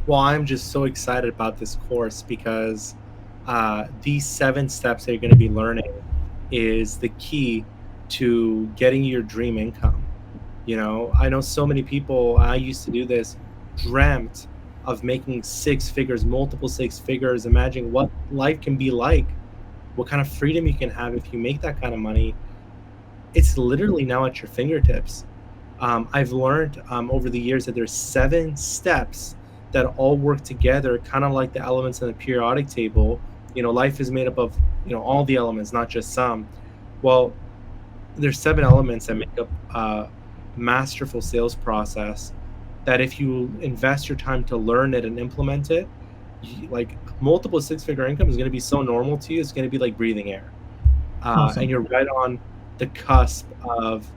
Well, I'm just so excited about this course because these 7 steps that you're going to be learning is the key to getting your dream income. I know so many people, I used to do this, dreamt of making 6 figures, multiple 6 figures, imagining what life can be like, what kind of freedom you can have if you make that kind of money. It's literally now at your fingertips. I've learned over the years that there's 7 steps that all work together, kind of like the elements in the periodic table. Life is made up of all the elements, not just some. Well, there's 7 elements that make up a masterful sales process. That if you invest your time to learn it and implement it, like multiple 6 figure income is going to be so normal to you. It's going to be like breathing air, and Awesome. you're right on the cusp of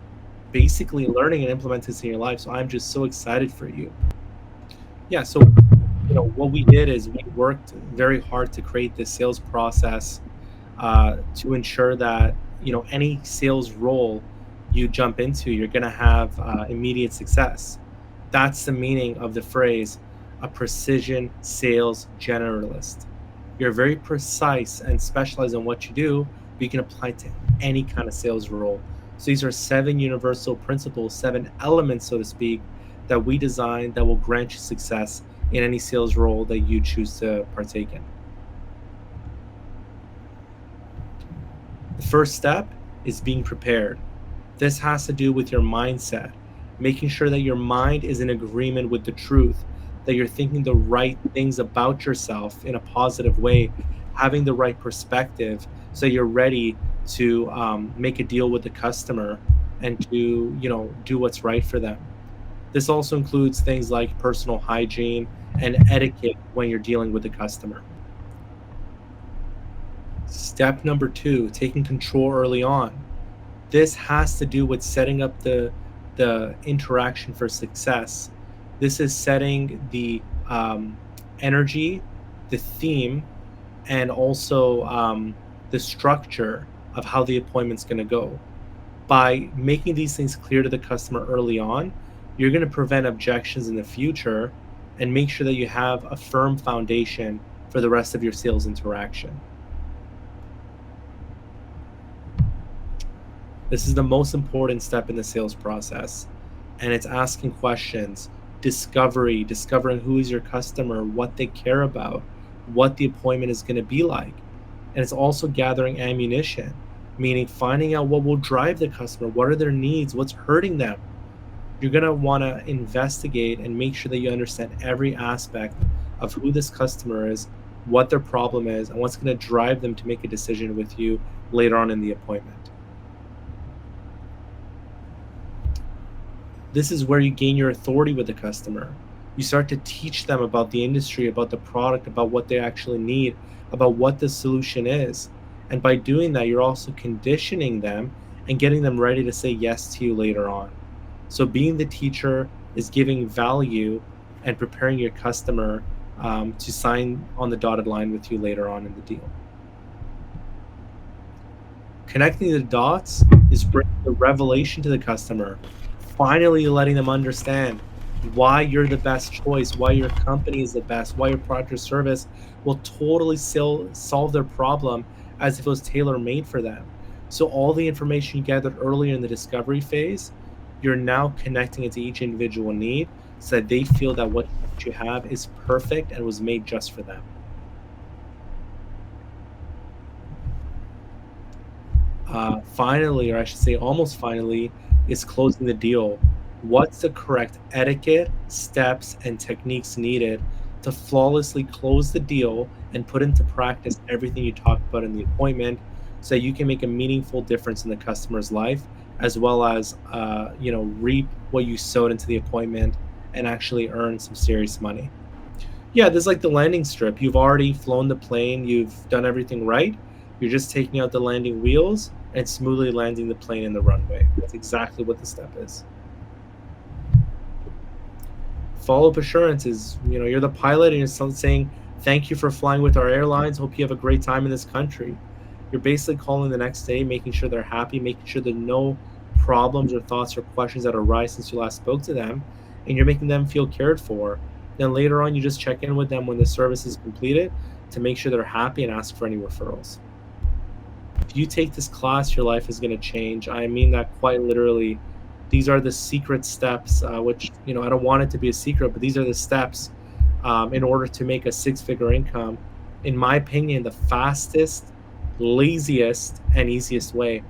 basically learning and implementing this in your life. So I'm just so excited for you. Yeah. So, what we did is we worked very hard to create this sales process to ensure that, any sales role you jump into, you're going to have immediate success. That's the meaning of the phrase, a precision sales generalist. You're very precise and specialized in what you do, but you can apply it to any kind of sales role. So these are 7 universal principles, 7 elements, so to speak, that we designed that will grant you success in any sales role that you choose to partake in. The first step is being prepared. This has to do with your mindset, making sure that your mind is in agreement with the truth, that you're thinking the right things about yourself in a positive way, having the right perspective, so you're ready to make a deal with the customer and to do what's right for them. This also includes things like personal hygiene and etiquette when you're dealing with the customer. Step number 2, taking control early on. This has to do with setting up the interaction for success. This is setting the energy, the theme, and also the structure of how the appointment's going to go. By making these things clear to the customer early on, you're going to prevent objections in the future and make sure that you have a firm foundation for the rest of your sales interaction. This is the most important step in the sales process, and it's asking questions, discovering who is your customer, what they care about, what the appointment is going to be like. And it's also gathering ammunition, meaning finding out what will drive the customer, what are their needs, what's hurting them. You're going to want to investigate and make sure that you understand every aspect of who this customer is, what their problem is, and what's going to drive them to make a decision with you later on in the appointment. This is where you gain your authority with the customer. You start to teach them about the industry, about the product, about what they actually need, about what the solution is. And by doing that, you're also conditioning them and getting them ready to say yes to you later on. So being the teacher is giving value and preparing your customer to sign on the dotted line with you later on in the deal. Connecting the dots is bringing the revelation to the customer, finally letting them understand why you're the best choice, why your company is the best, why your product or service will totally solve their problem as if it was tailor-made for them. So all the information you gathered earlier in the discovery phase, you're now connecting it to each individual need so that they feel that what you have is perfect and was made just for them. Finally, or I should say almost finally, is closing the deal. What's the correct etiquette, steps, and techniques needed to flawlessly close the deal and put into practice everything you talked about in the appointment so you can make a meaningful difference in the customer's life, as well as reap what you sowed into the appointment and actually earn some serious money. Yeah, this is like the landing strip. You've already flown the plane, you've done everything right. You're just taking out the landing wheels and smoothly landing the plane in the runway. That's exactly what the step is. Follow-up assurance is, you're the pilot and you're saying, thank you for flying with our airlines. Hope you have a great time in this country. You're basically calling the next day, making sure they're happy, making sure there are no problems or thoughts or questions that arise since you last spoke to them, and you're making them feel cared for. Then later on, you just check in with them when the service is completed to make sure they're happy and ask for any referrals. If you take this class, your life is going to change. I mean that quite literally. These are the secret steps, which, I don't want it to be a secret, but these are the steps in order to make a six-figure income. In my opinion, the fastest, laziest, and easiest way.